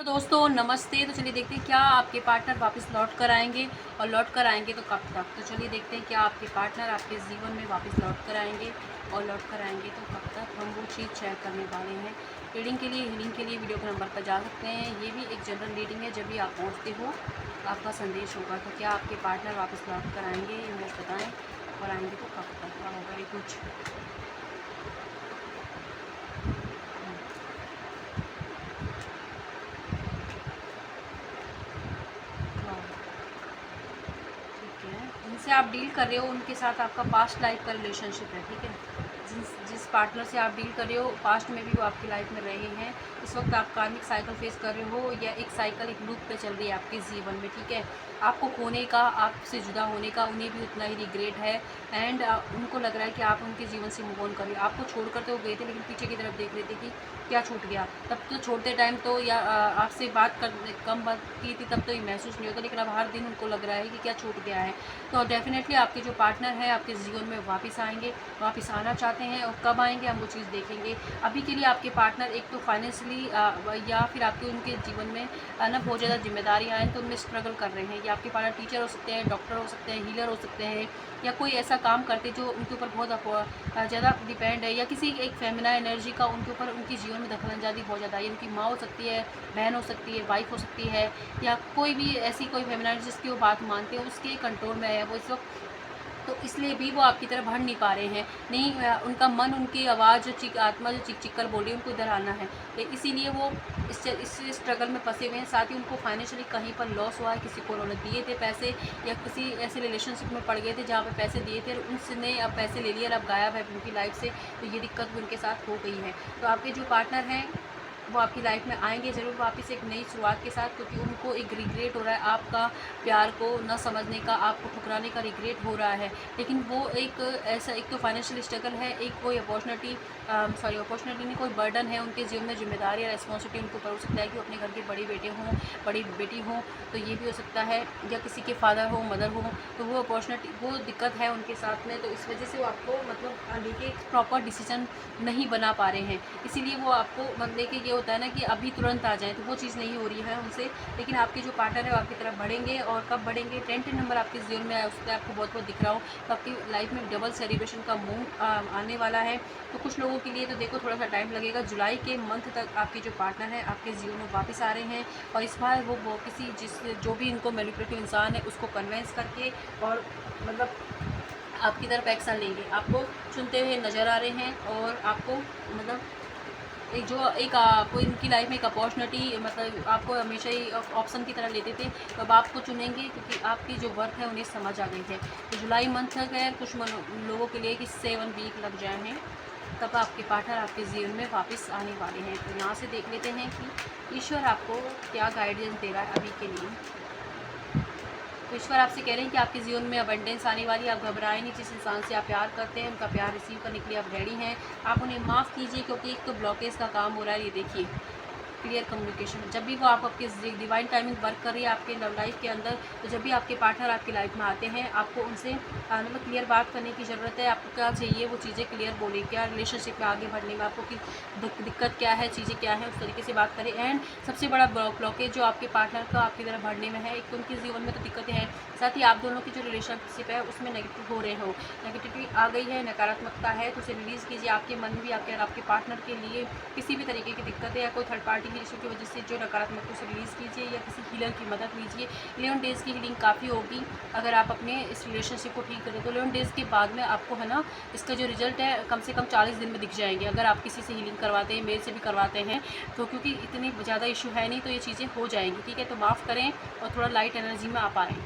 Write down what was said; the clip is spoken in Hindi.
तो दोस्तों नमस्ते। तो चलिए देखते हैं क्या आपके पार्टनर वापस लौट कर आएंगे, और लौट कर आएंगे तो कब तक। तो चलिए देखते हैं क्या आपके पार्टनर आपके जीवन में वापस लौट कर आएंगे, और लौट कर आएंगे तो कब तक। हम वो चीज़ शेयर करने वाले हैं। रीडिंग के लिए, हीलिंग के लिए वीडियो के नंबर पर जा सकते हैं। ये भी एक जनरल रीडिंग है। जब भी आप पहुँचते हो आपका संदेश होगा। तो क्या आपके पार्टनर वापस लौट कर आएंगे, ये मुझे बताएँ, और आएंगे तो कब तक। क्या होगा ये कुछ। ठीक है, जिनसे आप डील कर रहे हो उनके साथ आपका पास्ट लाइफ का रिलेशनशिप है। ठीक है, जिस पार्टनर से आप डील कर रहे हो पास्ट में भी वो आपकी लाइफ में रहे हैं। इस वक्त आप कार्मिक साइकिल फेस कर रहे हो, या एक साइकिल एक लूप पे चल रही है आपके जीवन में। ठीक है, आपको खोने का, आपसे जुदा होने का उन्हें भी उतना ही रिग्रेट है। एंड उनको लग रहा है कि आप उनके जीवन से मूव ऑन कर रहे हो। आपको छोड़ कर तो वो गए थे, लेकिन पीछे की तरफ देख रहे थे कि क्या छूट गया। तब तो छोड़ते टाइम तो, या आपसे बात कर कम बात की थी तब तो ये महसूस नहीं होता, लेकिन अब हर दिन उनको लग रहा है कि क्या छूट गया है। तो डेफिनेटली आपके जो पार्टनर है आपके जीवन में वापस आएंगे, वापस आना चाहते हैं। और कब आएंगे हम वो चीज़ देखेंगे। अभी के लिए आपके पार्टनर एक तो फाइनेंशियली या फिर आपके उनके जीवन में ना बहुत ज़्यादा जिम्मेदारियाँ हैं, तो उनमें स्ट्रगल कर रहे हैं। या आपके पार्टनर टीचर हो सकते हैं, डॉक्टर हो सकते हैं, हीलर हो सकते हैं, या कोई ऐसा काम करते जो उनके ऊपर बहुत ज़्यादा डिपेंड है, या किसी एक फेमिना एनर्जी का उनके ऊपर, उनके जीवन में दखलंदाजी बहुत ज़्यादा है। उनकी माँ हो सकती है, बहन हो सकती है, वाइफ हो सकती है, या कोई भी ऐसी कोई फेमिना एनर्जी जिसकी वो बात मानते हैं उसके कंट्रोल में है वो इस वक्त। तो इसलिए भी वो आपकी तरफ बढ़ नहीं पा रहे हैं। नहीं, उनका मन, उनकी आवाज़, आत्मा जो चिक चिक कर बोल रही है उनको इधर आना है। इसीलिए वो इस स्ट्रगल में फंसे हुए हैं। साथ ही उनको फाइनेंशियली कहीं पर लॉस हुआ है। किसी को उन्होंने दिए थे पैसे, या किसी ऐसे रिलेशनशिप में पड़ गए थे जहाँ पे पैसे दिए थे और उनसे अब पैसे ले लिए और अब गायब है उनकी लाइफ से। तो ये दिक्कत भी उनके साथ हो गई है। तो आपके जो पार्टनर हैं वो आपकी लाइफ में आएंगे ज़रूर वापस एक नई शुरुआत के साथ, क्योंकि उनको एक रिग्रेट हो रहा है आपका प्यार को न समझने का, आपको ठुकराने का रिग्रेट हो रहा है। लेकिन वो एक ऐसा, एक तो फाइनेंशियल स्ट्रगल है, एक कोई अपॉर्चुनिटी नहीं, कोई बर्डन है उनके जीवन में, जिम्मेदारी या रिस्पॉन्सिबिलिटी उनको पर हो सकता है कि वो अपने घर के बड़े बेटे हों, बड़ी बेटी हों, तो ये भी हो सकता है, या किसी के फादर हो, मदर हो। तो वो अपॉर्चुनिटी, वो दिक्कत है उनके साथ में। तो इस वजह से वो आपको मतलब लेके एक प्रॉपर डिसीजन नहीं बना पा रहे हैं। इसीलिए वो आपको मतलब कि ये होता है ना कि अभी तुरंत आ जाए, तो वो चीज़ नहीं हो रही है उनसे। लेकिन आपके जो पार्टनर है वो आपकी तरफ बढ़ेंगे। और कब बढ़ेंगे, 10 नंबर आपके जीवन में आया उससे आपको बहुत बहुत दिख रहा हो, तो आपकी लाइफ में डबल सेलिब्रेशन का मूड आने वाला है। तो कुछ लोगों के लिए तो देखो थोड़ा सा टाइम लगेगा। जुलाई के मंथ तक आपके जो पार्टनर है आपके जीवन में वापस आ रहे हैं। और इस बार वो किसी जो भी इनको मैनिपुलेटिव इंसान है उसको कन्वेंस करके और मतलब आपकी तरफ एक्शन लेंगे, आपको चुनते हुए नज़र आ रहे हैं। और आपको मतलब कोई इनकी लाइफ में एक अपॉर्चुनिटी, मतलब आपको हमेशा ही ऑप्शन की तरह लेते थे, तो अब आपको चुनेंगे क्योंकि आपकी जो वर्थ है उन्हें समझ आ गई है। तो जुलाई मंथ तक है कुछ लोगों के लिए कि 7 वीक लग जाए हैं, तब आपके पार्टनर आपके जीवन में वापस आने वाले हैं। तो यहाँ से देख लेते हैं कि ईश्वर आपको क्या गाइडेंस दे रहा है अभी के लिए। तो ईश्वर आपसे कह रहे हैं कि आपके जीवन में अबंडेंस आने वाली है। आप घबराएं नहीं। जिस इंसान से आप प्यार करते हैं उनका प्यार रिसीव करने के लिए आप रेडी हैं। आप उन्हें माफ़ कीजिए, क्योंकि एक तो ब्लॉकेज का काम हो रहा है। ये देखिए, क्लियर कम्युनिकेशन, जब भी वो आपके डिवाइन टाइमिंग वर्क कर रही है आपके लव लाइफ के अंदर, तो जब भी आपके पार्टनर आपकी लाइफ में आते हैं आपको उनसे मतलब क्लियर बात करने की ज़रूरत है। आपको क्या चाहिए वो चीज़ें क्लियर बोलें, क्या रिलेशनशिप में आगे बढ़ने में आपको कि दिक्कत क्या है, चीज़ें क्या है, उस तरीके से बात करें। एंड सबसे बड़ा ब्लॉकेज जो आपके पार्टनर का आपकी तरफ बढ़ने में है, एक तो उनके जीवन में तो दिक्कतें हैं, साथ ही आप दोनों की जो रिलेशनशिप है उसमें नेगेटिव हो रहे हो, नेगेटिविटी आ गई है, नकारात्मकता है, तो उसे रिलीज़ कीजिए। आपके मन भी आपके पार्टनर के लिए किसी भी तरीके की दिक्कत है या कोई थर्ड पार्टी इशू की वजह से जो नकारात्मक उसे रिलीज़ कीजिए, या किसी हीलर की मदद लीजिए। 11 डेज़ की हीलिंग काफ़ी होगी अगर आप अपने इस रिलेशनशिप को ठीक करें। तो 11 डेज़ के बाद में आपको है ना इसका जो रिजल्ट है कम से कम 40 दिन में दिख जाएंगे, अगर आप किसी से हीलिंग करवाते हैं, मेरे से भी करवाते हैं तो, क्योंकि इतनी ज़्यादा इशू है नहीं, तो ये चीज़ें हो जाएंगी। ठीक है, तो माफ़ करें और थोड़ा लाइट एनर्जी में आप आएँ।